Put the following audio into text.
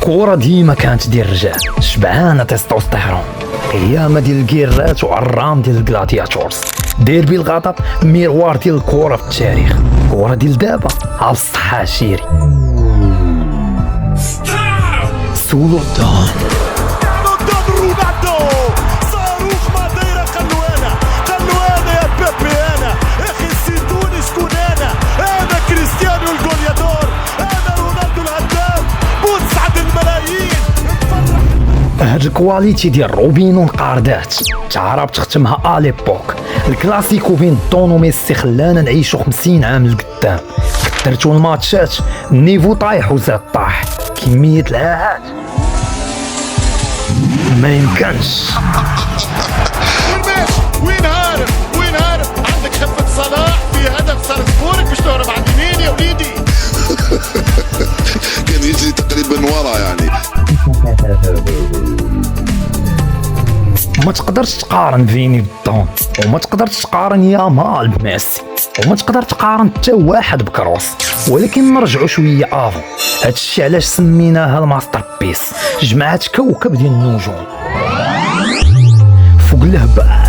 الكورة ديما كانت ديال الرجال، شبعانة تستوستيرون، قيامة ديال الكيرات وعرام ديال الجلادياتورز، ديربي الغضب ميروار ديال الكورة في التاريخ. الكورة ديال دابا على الصحة عشيري سولو دون رونالدو صاروخ ماديرا. قالوا انا يا بيبي، انا اخي نسيتوني شكون انا كريستيانو الجوليادور، انا رونالدو الهداف، بوسعد الملايين. هاد الكواليتي ديال روبينو نقاردات تعرف تختمها اليبوك. الكلاسيكو بين دون وميسي خلانا نعيشو 50 عام لقدام. درتو الماتشات النيفو طايح وزاد طاح، كمية العاهات ما يمكنش. وين هارب عندك خفة صلاح في هدف سالزبورغ باش تهرب عند مين يا وليدي؟ كان يجي تقريبا ورا يعني. ما تقدرش تقارن فيني بدون، وما تقدرش تقارن يامال بميسي، وما تقدر تقارن حتى واحد بكروس. ولكن نرجعوا شويه افون. هادشي علاش سميناها الماستر بيس، جمعات كوكب ديال النجوم فوق الهبال.